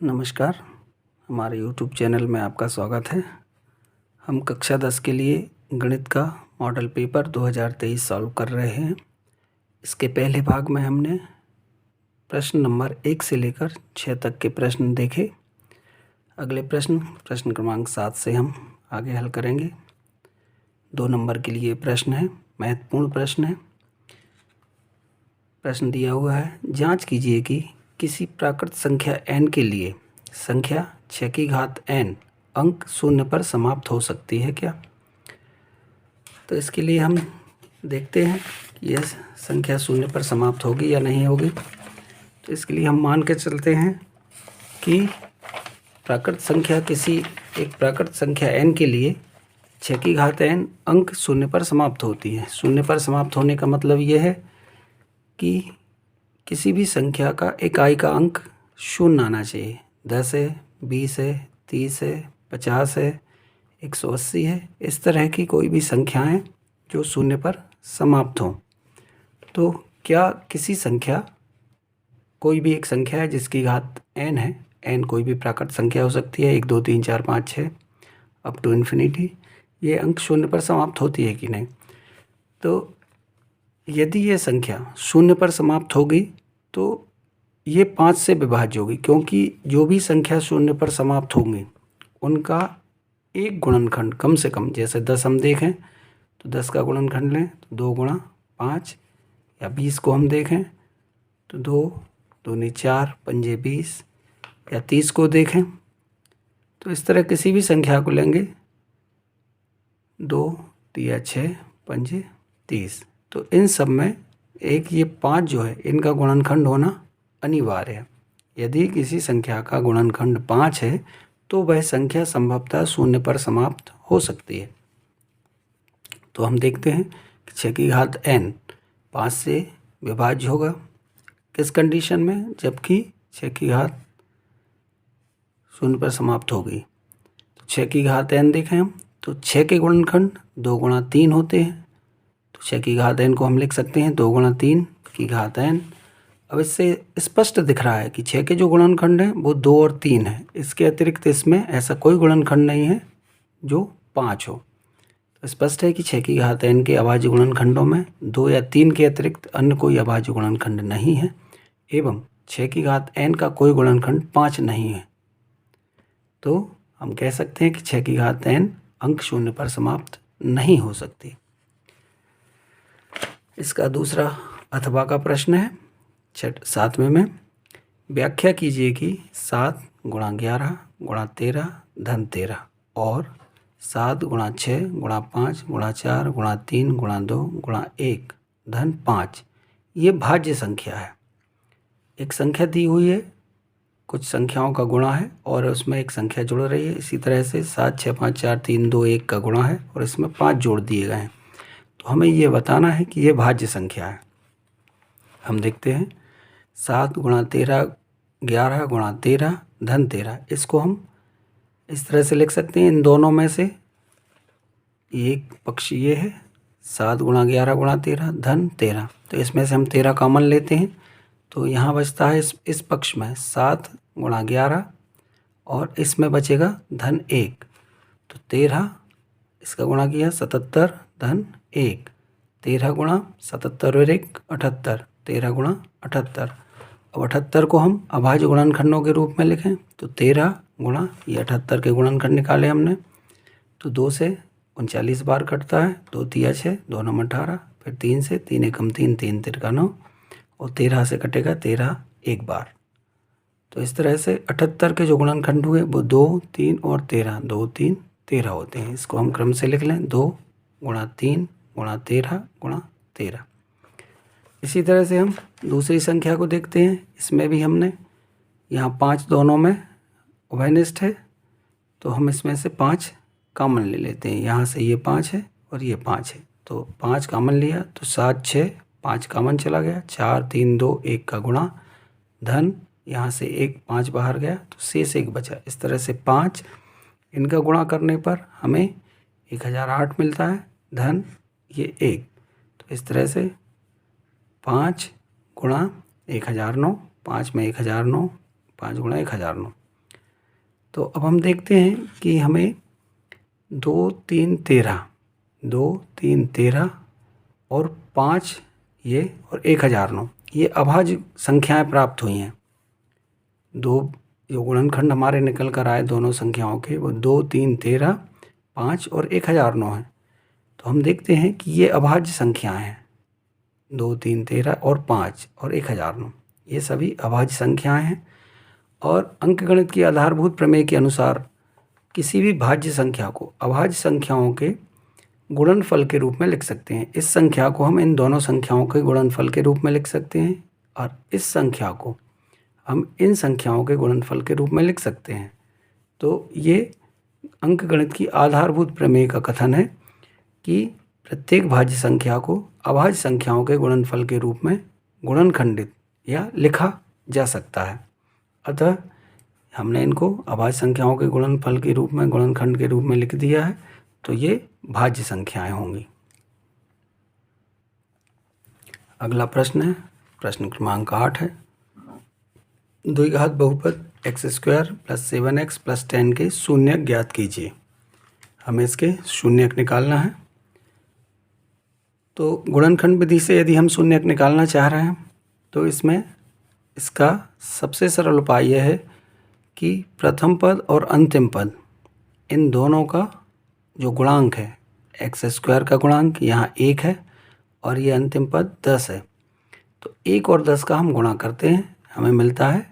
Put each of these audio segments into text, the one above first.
नमस्कार, हमारे YouTube channel में आपका स्वागत है। हम कक्षा 10 के लिए गणित का मॉडल पेपर 2023 सॉल्व कर रहे हैं। इसके पहले भाग में हमने प्रश्न नंबर 1 से लेकर 6 तक के प्रश्न देखे। अगले प्रश्न क्रमांक 7 से हम आगे हल करेंगे। 2 नंबर के लिए प्रश्न है, महत्वपूर्ण प्रश्न है। प्रश्न दिया हुआ है, जांच कीजिए कि किसी प्राकृत संख्या n के लिए संख्या 6 की घात n अंक 0 पर समाप्त हो सकती है क्या। तो इसके लिए हम देखते हैं कि यह संख्या 0 पर समाप्त होगी या नहीं होगी। तो इसके लिए हम मान के चलते हैं कि प्राकृत संख्या n के लिए 6 की घात n अंक 0 पर समाप्त होती है। 0 पर समाप्त होने का मतलब यह है कि किसी भी संख्या का इकाई का अंक 0 आना चाहिए। 10 है, 20 है, 30 है, 50 है, 180 है, इस तरह की कोई भी संख्याएं जो 0 पर समाप्त हों। तो क्या किसी संख्या, कोई भी एक संख्या है जिसकी घात n है, n कोई भी प्राकृत संख्या हो सकती है, 1 2 3 4 5 6 अप टू इन्फिनिटी, ये अंक 0 पर समाप्त होती है कि नहीं। तो यदि ये संख्या 0 पर समाप्त होगी तो ये 5 से विभाज्य होगी, क्योंकि जो भी संख्या 0 पर समाप्त होंगी उनका एक गुणनखंड कम से कम, जैसे 10 हम देखें तो 10 का गुणनखंड लें तो 2 गुणा 5, या 20 को हम देखें तो 2 दूनी 4 पंजे 20, या 30 को देखें तो इस तरह किसी भी संख्या को लेंगे 2 तिया 6 पंजे 30। तो इन सब में एक ये 5 जो है इनका गुणनखंड होना अनिवार्य है। यदि किसी संख्या का गुणनखंड 5 है तो वह संख्या संभवतः 0 पर समाप्त हो सकती है। तो हम देखते हैं कि 6 की घात n 5 से विभाज्य होगा किस कंडीशन में, जबकि 6 की घात 0 पर समाप्त होगी। तो 6 की घात n देखें हम तो 6 के गुणनखंड 2 गुणा 3 होते हैं। 6 की घात n को हम लिख सकते हैं 2 गुणा 3 की घात n। अब इससे स्पष्ट दिख रहा है कि 6 के जो गुणनखंड हैं वो 2 और 3 है। इसके अतिरिक्त इसमें ऐसा कोई गुणनखंड नहीं है जो 5 हो। तो स्पष्ट है कि 6 की घात n के अभाज्य गुणनखंडों में 2 या 3 के अतिरिक्त अन्य कोई अभाज्य गुणनखंड नहीं है, एवं 6 की घात n का कोई गुणनखंड 5 नहीं है। तो हम कह सकते हैं कि 6 की घात n अंक 0 पर समाप्त नहीं हो सकती। इसका दूसरा अथवा का प्रश्न है 7वें में, व्याख्या कीजिए कि 7 गुणा 11 गुणा 13 धन 13 और 7 गुणा 6 गुणा 5 गुणा 4 गुणा 3 गुणा 2 गुणा 1 धन 5 ये भाज्य संख्या है। एक संख्या दी हुई है, कुछ संख्याओं का गुणा है और उसमें एक संख्या जुड़ रही है। इसी तरह से 7 6 5 4 3 2 1 का गुणा है और इसमें 5 जोड़ दिए गए हैं। तो हमें ये बताना है कि ये भाज्य संख्या है। हम देखते हैं 7 गुणा 13 11 गुणा 13 धन 13, इसको हम इस तरह से लिख सकते हैं। इन दोनों में से एक पक्ष ये है 7 गुणा 11 गुणा 13 धन 13, तो इसमें से हम 13 कॉमन लेते हैं तो यहाँ बचता है इस पक्ष में 7 गुणा 11 और इसमें बचेगा धन 1। तो 13 इसका गुणा किया 77 धन 1, 13 गुणा 77 और 1 78, 13 गुणा 78। अब 78 को हम अभाज्य गुणनखंडों के रूप में लिखें तो 13 गुणा ये 78 के गुणनखंड निकाले हमने तो 2 से 39 बार कटता है, 2 तिया 6 2 9 18, फिर 3 से 3 एकम 3 3 तिरका 9 और 13 से कटेगा 13 एक बार। तो इस तरह से 78 के जो गुणनखंड हुए वो 2 3 और 13, 2 3 13 होते हैं। इसको हम क्रम से लिख लें 2 गुणा 3 गुणा 13 गुणा 13। इसी तरह से हम दूसरी संख्या को देखते हैं। इसमें भी हमने यहाँ 5 दोनों में उभयनिष्ठ है तो हम इसमें से 5 कॉमन ले लेते हैं। यहाँ से ये 5 है और ये 5 है तो 5 कॉमन लिया तो 7 6 5 कॉमन चला गया, 4 3 2 1 का गुणा धन यहाँ से 1 5 बाहर गया तो शेष 1 बचा। इस तरह से 5 इनका गुणा करने पर हमें 1008 मिलता है धन ये 1। तो इस तरह से 5 गुणा 1009, 5 में 1009, 5 गुणा 1009 तो अब हम देखते हैं कि हमें 2 3 13 2 3 13 और 5 ये और 1009 ये अभाज्य संख्याएं प्राप्त हुई हैं। दो जो गुणनखंड हमारे निकल कर आए दोनों संख्याओं के वो 2 3 13 5 और 1009 हैं। तो हम देखते हैं कि ये अभाज्य संख्याएं हैं। 2 3 13 और 5 और 1009 ये सभी अभाज्य संख्याएं हैं। और अंकगणित की आधारभूत प्रमेय के अनुसार किसी भी भाज्य संख्या को अभाज्य संख्याओं के गुणनफल के रूप में लिख सकते हैं। इस संख्या को हम इन दोनों संख्याओं के गुणनफल के रूप में लिख सकते हैं और इस संख्या को हम इन संख्याओं के गुणनफल के रूप में लिख सकते हैं। तो ये अंकगणित की आधारभूत प्रमेय का कथन है कि प्रत्येक भाज्य संख्या को अभाज्य संख्याओं के गुणनफल के रूप में गुणनखंडित या लिखा जा सकता है। अतः हमने इनको अभाज्य संख्याओं के गुणनफल के रूप में गुणनखंड के रूप में लिख दिया है, तो ये भाज्य संख्याएं होंगी। अगला प्रश्न है प्रश्न क्रमांक 8 है, द्विघात बहुपद x² + 7x + 10 के शून्यक ज्ञात कीजिए। हमें इसके शून्यक निकालना है। तो गुणनखंड विधि से यदि हम शून्यक निकालना चाह रहे हैं तो इसमें इसका सबसे सरल उपाय यह है कि प्रथम पद और अंतिम पद इन दोनों का जो गुणांक है x² का गुणांक यहाँ 1 है और ये अंतिम पद 10 है। तो 1 और 10 का हम गुणा करते हैं, हमें मिलता है,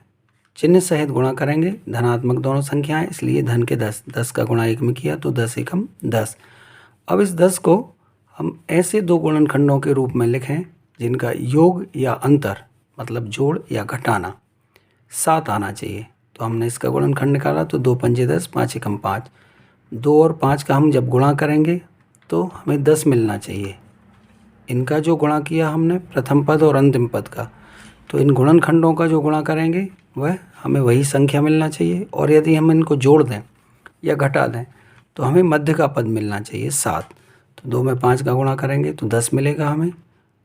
चिन्ह सहित गुणा करेंगे, धनात्मक दोनों संख्याएं, इसलिए धन के 10 का गुणा 1 में किया तो 10 एकम 10। अब इस 10 को हम ऐसे दो गुणनखंडों के रूप में लिखें जिनका योग या अंतर मतलब जोड़ या घटाना 7 आना चाहिए। तो हमने इसका गुणनखंड निकाला तो 2 पंजे 10, 5 एकम 5। 2 और 5 का हम जब गुणा करेंगे तो हमें 10 मिलना चाहिए। इनका जो गुणा किया हमने प्रथम पद और अंतिम पद का, तो इन गुणनखंडों का जो गुणा करेंगे वह हमें वही संख्या मिलना चाहिए। और यदि हम इनको जोड़ दें या घटा दें तो हमें मध्य का पद मिलना चाहिए 7। तो 2 में 5 का गुणा करेंगे तो 10 मिलेगा हमें,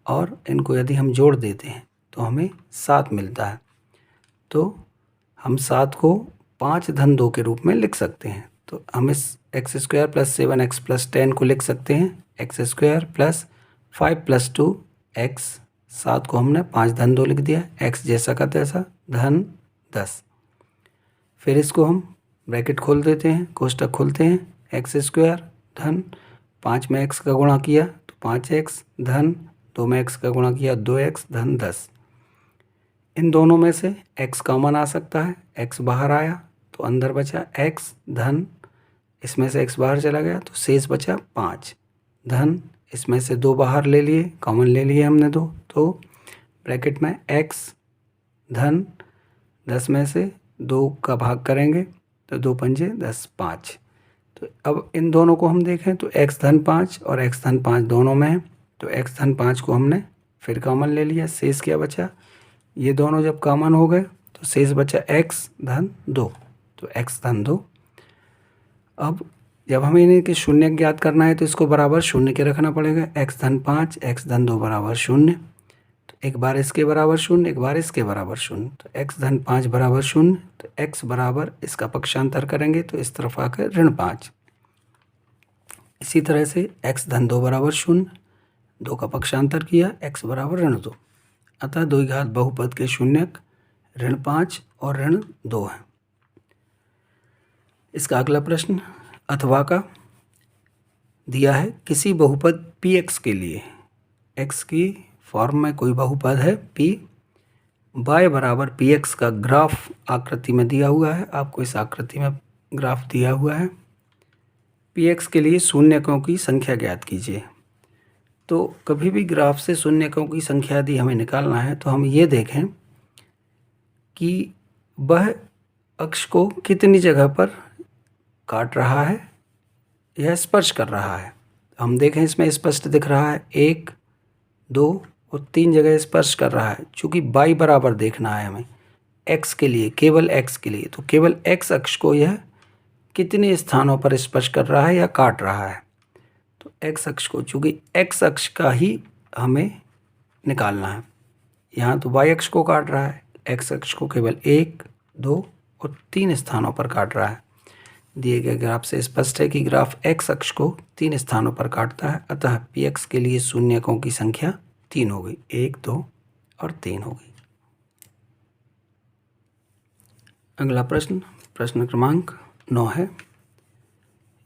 और इनको यदि हम जोड़ देते हैं तो हमें 7 मिलता है। तो हम 7 को 5 धन 2 के रूप में लिख सकते हैं। तो हम इस x² + 7x + 10 को लिख सकते हैं x² + 5 + 2x। 7 को हमने 5 धन 2 लिख दिया, x जैसा का तैसा धन 10। फिर इसको हम ब्रैकेट खोल देते हैं, कोष्टक खोलते हैं, x² धन 5 में x का गुणा किया तो 5x धन 2 में x का गुणा किया 2x धन 10। इन दोनों में से x कॉमन आ सकता है, x बाहर आया तो अंदर बचा x धन, इसमें से x बाहर चला गया तो शेष बचा 5 धन, इसमें से 2 बाहर ले लिए, कॉमन ले लिए हमने 2, तो ब्रैकेट में x धन 10 में से 2 का भाग करेंगे तो 2 पंजे 10 5। तो अब इन दोनों को हम देखें तो x धन 5 और x धन 5 दोनों में है, तो x धन 5 को हमने फिर कॉमन ले लिया, शेष क्या बचा, ये दोनों जब कॉमन हो गए तो शेष बचा x धन 2, तो x धन 2। अब जब हमें इनके शून्य ज्ञात करना है तो इसको बराबर शून्य के रखना पड़ेगा, x धन 5 x धन 2 बराबर 0। तो एक बार इसके बराबर 0, एक बार इसके बराबर 0, तो x धन 5 बराबर 0, तो x बराबर इसका पक्षांतर करेंगे तो इस तरफ आकर ऋण 5। इसी तरह से x धन 2 बराबर 0, 2 का पक्षांतर किया, x बराबर ऋण 2। अतः द्विघात बहुपद के शून्यक ऋण 5 और ऋण 2 है। इसका अगला प्रश्न अथवा का दिया है, किसी बहुपद px के लिए x की फॉर्म में कोई बहुपद है p, y बराबर px का ग्राफ आकृति में दिया हुआ है। आपको इस आकृति में ग्राफ दिया हुआ है। px के लिए शून्यकों की संख्या ज्ञात कीजिए। तो कभी भी ग्राफ से शून्यकों की संख्या यदि हमें निकालना है तो हम ये देखें कि वह अक्ष को कितनी जगह पर काट रहा है या स्पर्श कर रहा है। हम देखें इसमें स्पष्ट दिख रहा है 1 2 और 3 जगह स्पर्श कर रहा है। चूँकि y बराबर देखना है हमें x के लिए, केवल x के लिए, तो केवल x अक्ष को यह कितने स्थानों पर स्पर्श कर रहा है या काट रहा है। तो x अक्ष को, चूँकि x अक्ष का ही हमें निकालना है। यहाँ तो y अक्ष को काट रहा है, x अक्ष को केवल 1 2 और 3 स्थानों पर काट रहा है। दिए गए ग्राफ से स्पष्ट है कि ग्राफ x अक्ष को 3 स्थानों पर काटता है, अतः px के लिए शून्यकों की संख्या 3 हो गई, 1, 2 और 3 हो गई। अगला प्रश्न, प्रश्न क्रमांक 9 है।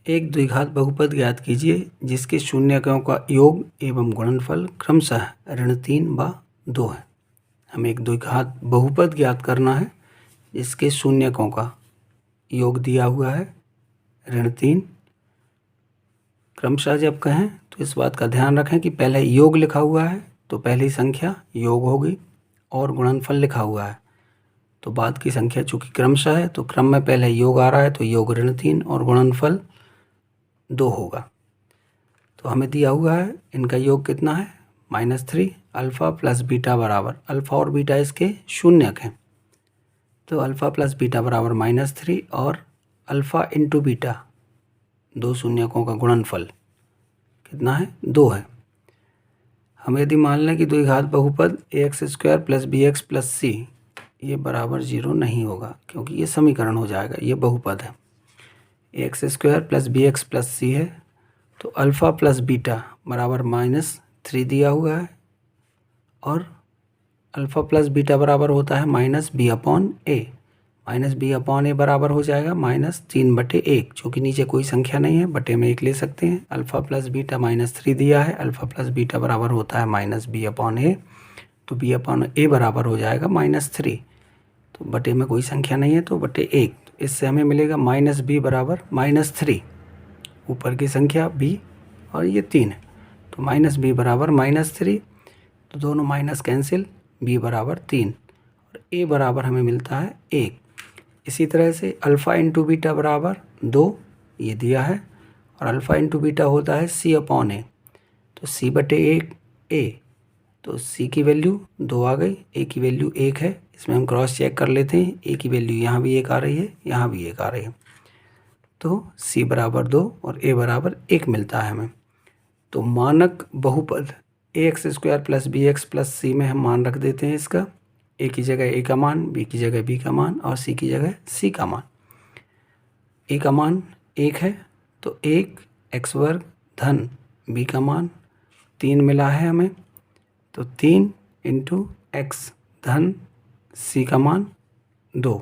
एक द्विघात बहुपद ज्ञात कीजिए जिसके शून्यकों का योग एवं गुणनफल क्रमशः ऋण 3 व 2 है। हमें एक द्विघात बहुपद ज्ञात करना है जिसके शून्यकों का योग दिया हुआ है ऋण 3। क्रमशः जब कहें तो इस बात का ध्यान रखें कि पहले योग लिखा हुआ है तो पहली संख्या योग होगी, और गुणनफल लिखा हुआ है तो बाद की संख्या चूँकि क्रमशः है तो क्रम में पहले योग आ रहा है तो योग ऋण 3 और गुणनफल 2 होगा। तो हमें दिया हुआ है इनका योग कितना है -3, अल्फ़ा प्लस बीटा बराबर, अल्फ़ा और बीटा इसके शून्यक हैं, तो अल्फ़ा प्लस बीटा बराबर -3 और अल्फ़ा इंटू बीटा, 2 शून्यकों का गुणनफल कितना है 2 है। हम यदि मान लें कि द्विघात बहुपद ax² plus bx plus c ये बराबर 0 नहीं होगा, क्योंकि ये समीकरण हो जाएगा, ये बहुपद है। ax² plus bx plus c है तो अल्फ़ा प्लस बीटा बराबर -3 दिया हुआ है, और अल्फ़ा प्लस बीटा बराबर होता है -b/a, -b/a बराबर हो जाएगा -3/1, जो कि नीचे कोई संख्या नहीं है, बटे में 1 ले सकते हैं। अल्फ़ा प्लस बीटा -3 दिया है, अल्फ़ा प्लस बीटा बराबर होता है -b/a, तो b/a बराबर हो जाएगा -3, तो बटे में कोई संख्या नहीं है तो बटे 1, तो इससे हमें मिलेगा -b बराबर -3, ऊपर की संख्या b और ये 3 है, तो -b बराबर -3, तो दोनों माइनस कैंसिल, b बराबर 3 और a बराबर हमें मिलता है 1। इसी तरह से अल्फ़ा इंटू बीटा बराबर 2 ये दिया है, और अल्फ़ा इंटू बीटा होता है c/a, तो c/1 a, तो c की वैल्यू 2 आ गई, a की वैल्यू 1 है। इसमें हम क्रॉस चेक कर लेते हैं, a की वैल्यू यहाँ भी 1 आ रही है, यहाँ भी 1 आ रही है, तो c बराबर 2 और a बराबर 1 मिलता है हमें। तो मानक बहुपद ax² plus bx plus c में हम मान रख देते हैं इसका, a की जगह a का मान, b की जगह b का मान और c की जगह c का मान। a का मान 1 है तो 1 x² धन b का मान 3 मिला है हमें, तो 3 इंटू x धन c का मान 2,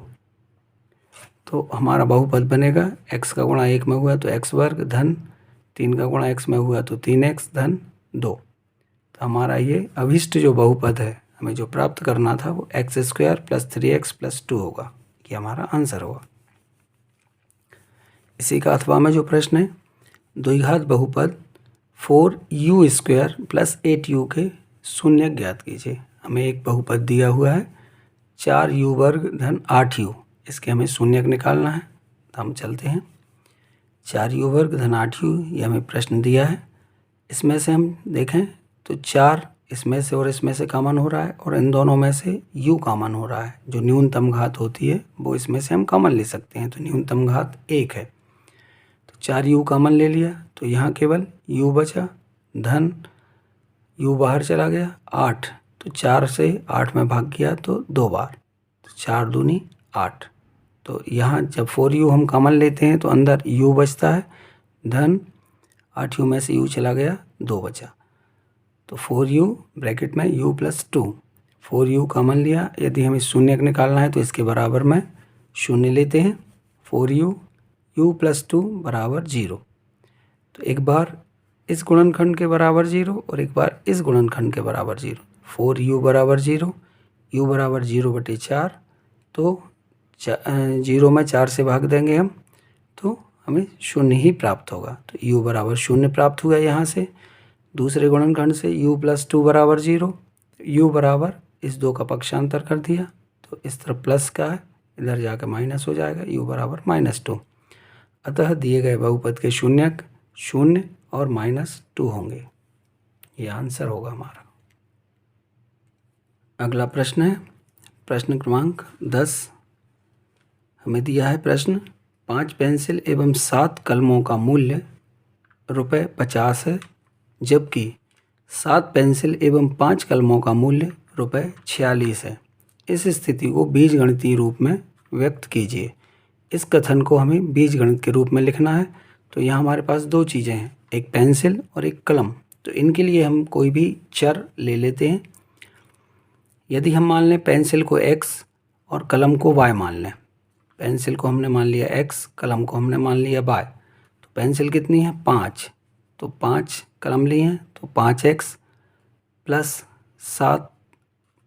तो हमारा बहुपद बनेगा x का गुणा 1 में हुआ तो x² धन 3 का गुणा x में हुआ तो 3x धन 2। तो हमारा ये अभिष्ट जो बहुपद है हमें जो प्राप्त करना था वो x² प्लस 3x प्लस 2 होगा, ये हमारा आंसर होगा। इसी का अथवा में जो प्रश्न है, द्विघात बहुपद 4u² प्लस 8u के शून्य ज्ञात कीजिए। हमें एक बहुपद दिया हुआ है 4u² धन 8u, इसके हमें शून्यक निकालना है, तो हम चलते हैं 4u² धन 8u, ये हमें प्रश्न दिया है। इसमें से हम देखें तो 4 इसमें से और इसमें से कॉमन हो रहा है, और इन दोनों में से u कॉमन हो रहा है, जो न्यूनतम घात होती है वो इसमें से हम कॉमन ले सकते हैं, तो न्यूनतम घात 1 है, तो 4u कॉमन ले लिया तो यहाँ केवल u बचा, धन u बाहर चला गया 8, तो 4 से 8 में भाग किया तो 2 बार, तो 4 दूनी 8, तो यहाँ जब 4u हम कॉमन लेते हैं तो अंदर u बचता है, धन 8u में से u चला गया 2 बचा, तो 4u ब्रैकेट में u प्लस 2, 4u कॉमन लिया, यदि हमें शून्यक निकालना है तो इसके बराबर में शून्य लेते हैं, 4u u प्लस 2 बराबर 0, तो एक बार इस गुणनखंड के बराबर 0 और एक बार इस गुणनखंड के बराबर 0, 4u बराबर 0, u बराबर 0/4, तो 0 में 4 से भाग देंगे हम तो हमें 0 ही प्राप्त होगा, तो u बराबर 0 प्राप्त हुआ यहाँ से। दूसरे गुणनखंड से u प्लस 2 बराबर 0, u बराबर इस 2 का पक्षांतर कर दिया तो इस तरफ प्लस का है, इधर जाकर माइनस हो जाएगा, u बराबर -2। अतः दिए गए बहुपद के शून्यक 0 और -2 होंगे, ये आंसर होगा हमारा। अगला प्रश्न है प्रश्न क्रमांक 10। हमें दिया है प्रश्न, 5 पेंसिल एवं 7 कलमों का मूल्य ₹50 है, जबकि 7 पेंसिल एवं 5 कलमों का मूल्य ₹46 है। इस स्थिति को बीजगणितीय रूप में व्यक्त कीजिए। इस कथन को हमें बीजगणित के रूप में लिखना है। तो यहाँ हमारे पास दो चीज़ें हैं, एक पेंसिल और एक कलम। तो इनके लिए हम कोई भी चर ले लेते हैं। यदि हम मान लें पेंसिल को x और कलम को y मान लें, पेंसिल को हमने मान लिया x, कलम को हमने मान लिया y। तो पेंसिल कितनी है 5, तो 5 कलम लिए हैं तो 5x प्लस 7,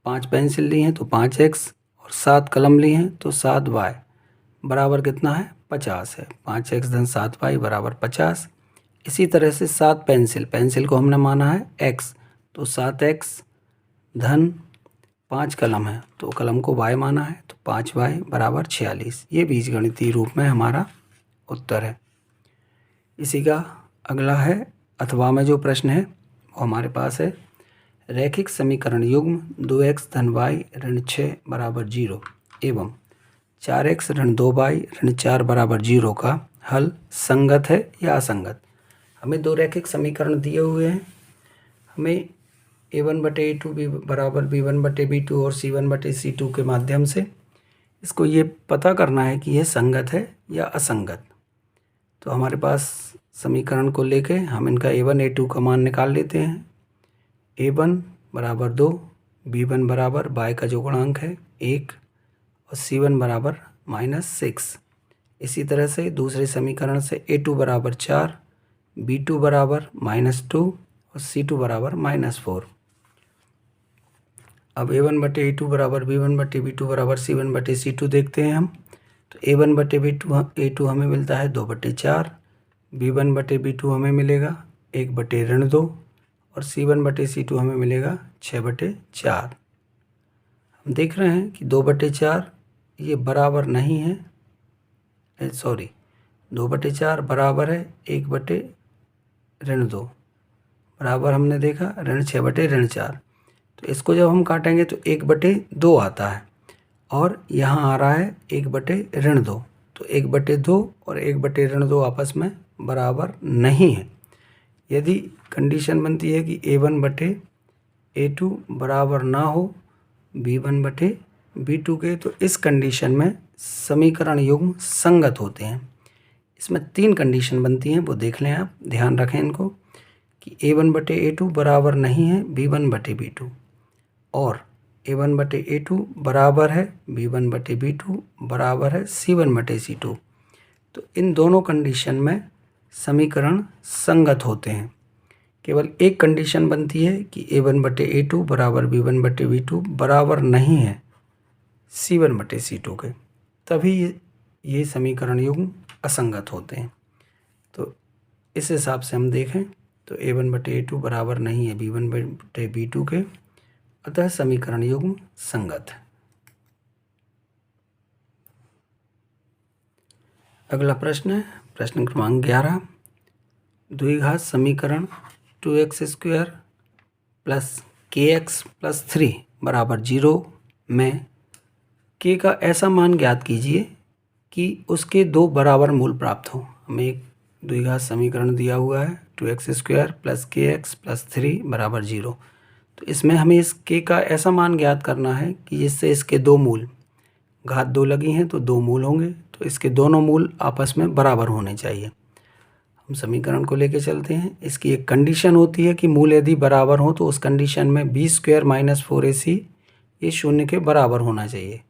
5 पेंसिल ली हैं तो 5x और 7 कलम लिए हैं तो 7y बराबर कितना है 50 है। 5x धन 7y बराबर 50। इसी तरह से 7 पेंसिल को हमने माना है x, तो 7x धन 5 कलम है तो कलम को y माना है तो 5y बराबर 46। ये बीजगणितीय रूप में हमारा उत्तर है। इसी का अगला है अथवा में जो प्रश्न है वो हमारे पास है, रैखिक समीकरण युग्म 2x धन y ऋण 6 बराबर 0 एवं 4x ऋण 2y ऋण 4 बराबर 0 का हल संगत है या असंगत। हमें दो रैखिक समीकरण दिए हुए हैं, हमें a1 बटे a2 बराबर b1 बटे b2 और c1 बटे c2 के माध्यम से इसको ये पता करना है कि यह संगत है या असंगत। तो हमारे पास समीकरण को लेके हम इनका a1 a2 का मान निकाल लेते हैं। a1 बराबर 2, b1 बराबर y का जो गुणांक है 1 और c1 बराबर -6। इसी तरह से दूसरे समीकरण से a2 बराबर 4, b2 बराबर -2 और c2 बराबर -4। अब a1 बटे a2 बराबर b1 बटे b2 बराबर c1 बटे c2 देखते हैं हम। तो a1 बटे a2 हमें मिलता है 2/4, b1 बटे b2 हमें मिलेगा 1/2 और c1 बटे c2 हमें मिलेगा 6/4। हम देख रहे हैं कि 2/4 ये बराबर नहीं है, 2/4 बराबर है 1/2 बराबर हमने देखा ऋण 6/4। तो इसको जब हम काटेंगे तो 1/2 आता है और यहाँ आ रहा है 1/2। तो 1/2 और 1/2 आपस में बराबर नहीं है। यदि कंडीशन बनती है कि a1 बटे a2 बराबर ना हो b1 बटे b2 के, तो इस कंडीशन में समीकरण युग्म संगत होते हैं। इसमें 3 कंडीशन बनती हैं, वो देख लें आप, ध्यान रखें इनको, कि a1 बटे a2 बराबर नहीं है b1 बटे b2 और a1 बटे a2 बराबर है b1 बटे b2 बराबर है c1 बटे c2। तो इन दोनों कंडीशन में समीकरण संगत होते हैं। केवल एक कंडीशन बनती है कि a1 बटे a2 बराबर b1 बटे b2 बराबर नहीं है c1 बटे c2 के, तभी ये समीकरण युग्म असंगत होते हैं। तो इस हिसाब से हम देखें तो a1 बटे a2 बराबर नहीं है b1 बटे b2 के, अतः समीकरण युग्म संगत है। अगला प्रश्न है प्रश्न क्रमांक 11, द्विघात समीकरण 2x² प्लस kx प्लस 3 बराबर 0 में k का ऐसा मान ज्ञात कीजिए कि उसके दो बराबर मूल प्राप्त हो। हमें एक द्विघात समीकरण दिया हुआ है 2x² प्लस kx प्लस 3 बराबर 0। तो इसमें हमें इस k का ऐसा मान ज्ञात करना है कि जिससे इसके दो मूल, घात 2 लगी हैं तो 2 मूल होंगे, तो इसके दोनों मूल आपस में बराबर होने चाहिए। हम समीकरण को लेके चलते हैं। इसकी एक कंडीशन होती है कि मूल यदि बराबर हो तो उस कंडीशन में b² - 4ac ये 0 के बराबर होना चाहिए।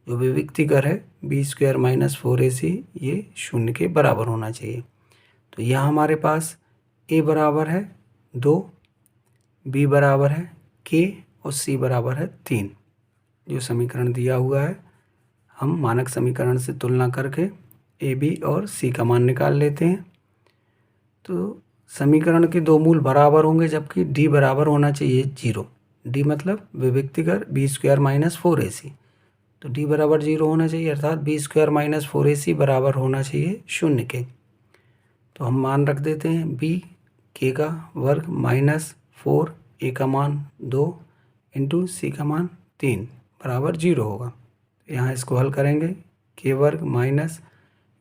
जो विविक्तिकर है b² - 4ac ये 0 के बराबर होना चाहिए। तो यहाँ हमारे पास a बराबर है 2, b बराबर है k और c बराबर है 3। जो समीकरण दिया हुआ है हम मानक समीकरण से तुलना करके a b और c का मान निकाल लेते हैं। तो समीकरण के दो मूल बराबर होंगे जबकि d बराबर होना चाहिए 0। d मतलब विविक्तिकर b² - 4ac, तो d बराबर 0 होना चाहिए, अर्थात b² - 4ac बराबर होना चाहिए 0 के। तो हम मान रख देते हैं b k का वर्ग -4 a का मान 2 इंटू c का मान 3 बराबर 0 होगा। तो यहाँ इसको हल करेंगे, k वर्ग माइनस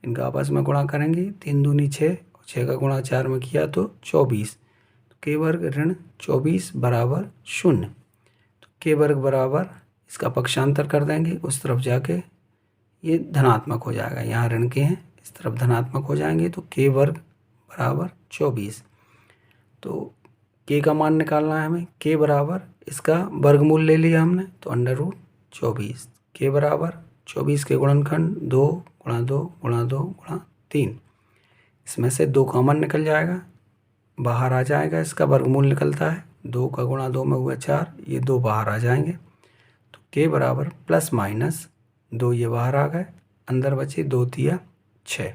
इनका आपस में गुणा करेंगे, 3 दूनी 6 और 6 का गुणा 4 में किया तो 24। तो k वर्ग ऋण 24 बराबर 0। तो k वर्ग बराबर इसका पक्षांतर कर देंगे उस तरफ जाके, ये धनात्मक हो जाएगा, यहाँ ऋण के हैं इस तरफ धनात्मक हो जाएंगे, तो k वर्ग बराबर 24। तो k का मान निकालना है हमें, k बराबर इसका वर्गमूल ले लिया हमने तो √24, k बराबर 24 के गुणनखंड 2 गुणा 2 गुणा 2 गुणा 3, इसमें से 2 कॉमन निकल जाएगा, बाहर आ जाएगा, इसका वर्गमूल निकलता है 2 का गुणा 2 में हुआ 4, ये 2 बाहर आ जाएंगे, तो k बराबर प्लस माइनस 2 ये बाहर आ गए, अंदर बचे 2 तिया 6।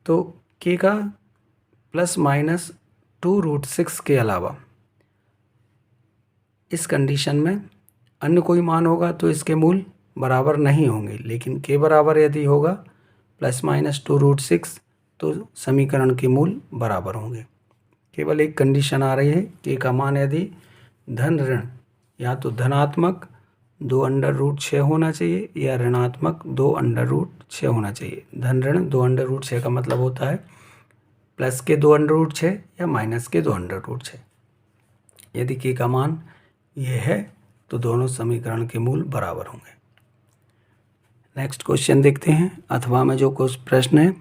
तो k का प्लस माइनस 2√6 के अलावा इस कंडीशन में अन्य कोई मान होगा तो इसके मूल बराबर नहीं होंगे, लेकिन k बराबर यदि होगा प्लस माइनस 2√6 तो समीकरण के मूल बराबर होंगे। केवल एक कंडीशन आ रही है, k का मान यदि धन ऋण या तो धनात्मक 2√6 होना चाहिए या ऋणात्मक 2√6 होना चाहिए। धन ऋण 2√6 का मतलब होता है प्लस के 2√6 या माइनस के 2√6। यदि k का मान यह है तो दोनों समीकरण के मूल बराबर होंगे। नेक्स्ट क्वेश्चन देखते हैं। अथवा में जो कुछ प्रश्न है,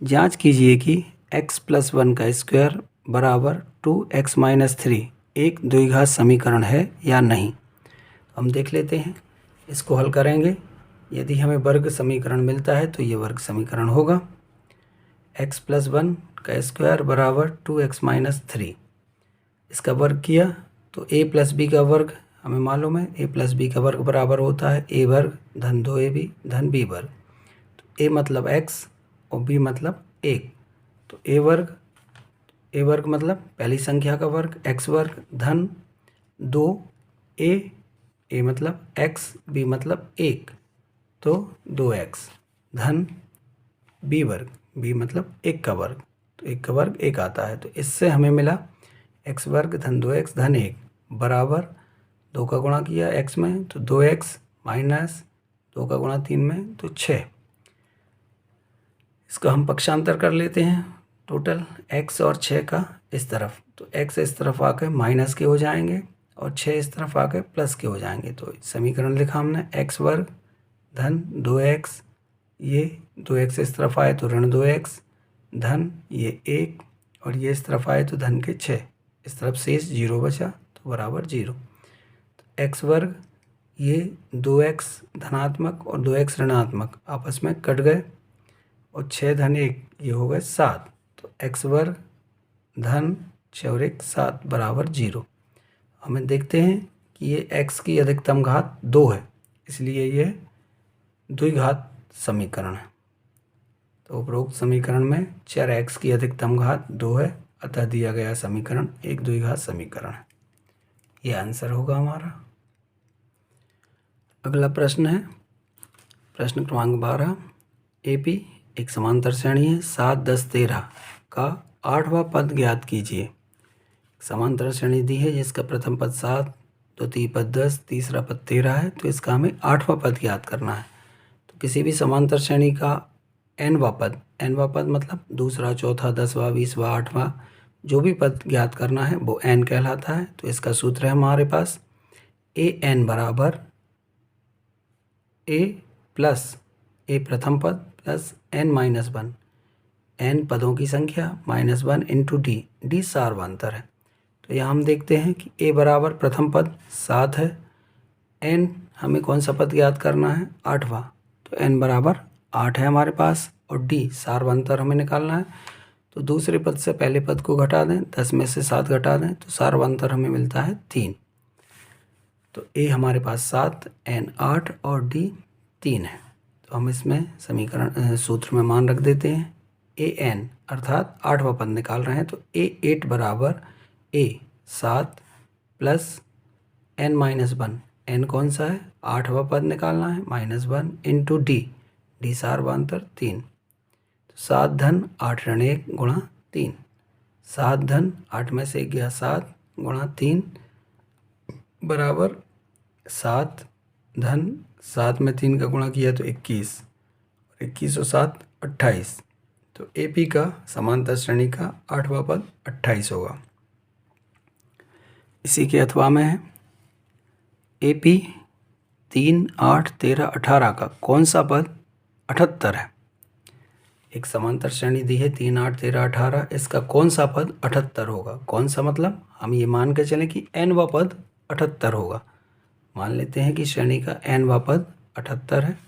जांच कीजिए कि x + 1 का स्क्वायर बराबर 2x - 3 एक द्विघात समीकरण है या नहीं। हम देख लेते हैं, इसको हल करेंगे। यदि हमें वर्ग समीकरण मिलता है तो ये वर्ग समीकरण होगा। x + 1 का स्क्वायर बराबर 2x - 3, इसका वर्ग किया तो a + b का वर्ग हमें मालूम है, a + b का वर्ग बराबर होता है a वर्ग धन 2ab धन b वर्ग। तो a मतलब x और b मतलब 1, तो a वर्ग मतलब पहली संख्या का वर्ग, x वर्ग धन 2a, a मतलब x, b मतलब 1, तो 2x धन b वर्ग, b मतलब 1 का वर्ग, तो 1 का वर्ग 1 आता है। तो इससे हमें मिला x वर्ग धन 2x धन 1 बराबर 2 का गुणा किया x में तो 2x माइनस 2 का गुणा 3 में तो 6। इसका हम पक्षांतर कर लेते हैं, टोटल x और 6 का इस तरफ, तो x इस तरफ आकर माइनस के हो जाएंगे और 6 इस तरफ आकर प्लस के हो जाएंगे। तो समीकरण लिखा हमने x वर्ग धन 2x, ये 2x इस तरफ आए तो ऋण 2x धन ये 1 और ये इस तरफ आए तो धन के 6, इस तरफ शेष 0 बचा तो बराबर 0। तो x वर्ग ये 2x धनात्मक और 2x ऋणात्मक आपस में कट गए और 6 धन 1 ये हो गए 7, तो x वर्ग धन 6 और 1 7 बराबर 0। हमें देखते हैं कि ये x की अधिकतम घात 2 है, इसलिए ये द्विघात समीकरण है। तो उपरोक्त समीकरण में चर x की अधिकतम घात 2 है, अतः दिया गया समीकरण एक द्विघात समीकरण है। यह आंसर होगा हमारा। अगला प्रश्न है प्रश्न क्रमांक 12। AP एक समांतर श्रेणी है, 7 10 13 का 8वां पद ज्ञात कीजिए। समांतर श्रेणी दी है जिसका प्रथम पद 7, द्वितीय पद 10, तीसरा पद 13 है, तो इसका हमें 8वां पद ज्ञात करना है। तो किसी भी समांतर श्रेणी का nवां पद मतलब दूसरा, चौथा, 10वां, 20वां, 8वां जो भी पद ज्ञात करना है वो n कहलाता है। तो इसका सूत्र है हमारे पास an बराबर a प्लस a प्रथम पद प्लस n-1, n पदों की संख्या -1 इंटू d सार्वधातुक है। तो यहाँ हम देखते हैं कि a बराबर प्रथम पद 7 है, n हमें कौन सा पद ज्ञात करना है 8वां, तो n बराबर 8 है हमारे पास और d सार्वधातुक हमें निकालना है। तो दूसरे पद से पहले पद को घटा दें, 10 में से 7 घटा दें तो सार्वधातुक हमें मिलता है 3। तो a हमारे पास 7, n 8 और d 3 है। तो हम इसमें समीकरण सूत्र में मान रख देते हैं an अर्थात 8वां पद निकाल रहे हैं, तो a8 बराबर a 7 प्लस n-1, n कौन सा है 8वां पद निकालना है -1 इंटू d सार्वधातुक 3, तो 7 धन 8 ऋण 1 गुणा 3, 7 धन 8 में से 1 गया 7 गुणा 3 बराबर 7 धन 7 में 3 का गुणा किया तो 21 और 21 और 7 28। तो AP का समांतर श्रेणी का 8वां पद 28 होगा। इसी के अथवा में है AP 3, 8, 13, 18 का कौन सा पद 78 है? एक समांतर श्रेणी दी है 3, 8, 13, 18, इसका कौन सा पद 78 होगा? कौन सा मतलब हम ये मान के चलें कि n-वा पद 78 होगा। मान लेते हैं कि श्रेणी का n-वा पद 78 है,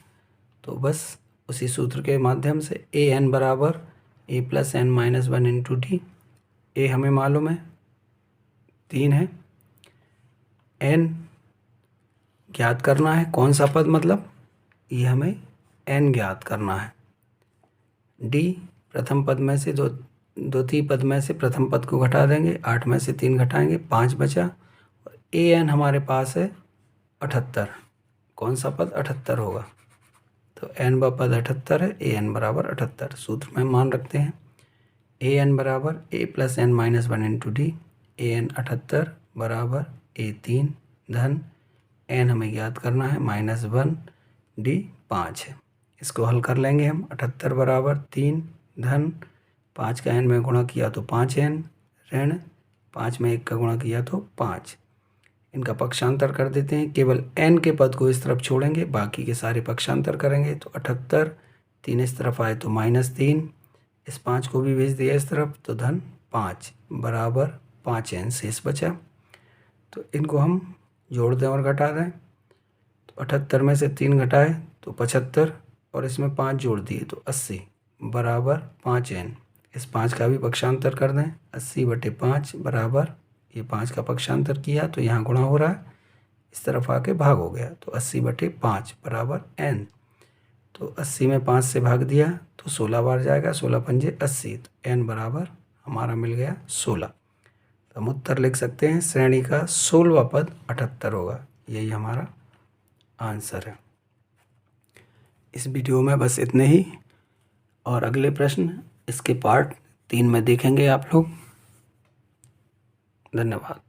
तो बस उसी सूत्र के माध्यम से an बराबर a plus n minus 1 into D. a हमें मालूम है 3 है, n ज्ञात करना है, कौन सा पद मतलब ये हमें n ज्ञात करना है। d प्रथम पद में से द्वितीय पद में से प्रथम पद को घटा देंगे, 8 में से 3 घटाएंगे, 5 बचा। और an हमारे पास है 78, कौन सा पद 78 होगा? तो n-वा पद 78 है, an बराबर 78। सूत्र में मान रखते हैं an बराबर a plus n minus 1 into D. an 78 बराबर a 3 धन n हमें ज्ञात करना है -1 d 5 है। इसको हल कर लेंगे हम। 78 बराबर 3 धन 5 का n में गुणा किया तो 5n ऋण 5 में 1 का गुणा किया तो 5। इनका पक्षांतर कर देते हैं, केवल n के पद को इस तरफ छोड़ेंगे, बाकी के सारे पक्षांतर करेंगे। तो 78 3 इस तरफ आए तो -3, इस 5 को भी भेज दिया इस तरफ तो धन 5 बराबर 5n शेष बचा। तो इनको हम जोड़ दें और घटा दें। तो 78 में से 3 घटाए तो 75 और इसमें 5 जोड़ दिए तो 80 बराबर 5n। इस 5 का भी पक्षांतर कर दें, 80/5 बराबर, ये 5 का पक्षांतर किया तो यहाँ गुणा हो रहा है, इस तरफ आके भाग हो गया तो 80/5 बराबर n। तो 80 में 5 से भाग दिया तो 16 बार जाएगा, 16 पंजे 80, तो n बराबर हमारा मिल गया 16। तो हम उत्तर लिख सकते हैं श्रेणी का 16वां पद 78 होगा। यही हमारा आंसर है। इस वीडियो में बस इतने ही, और अगले प्रश्न इसके पार्ट 3 में देखेंगे आप लोग। धन्यवाद।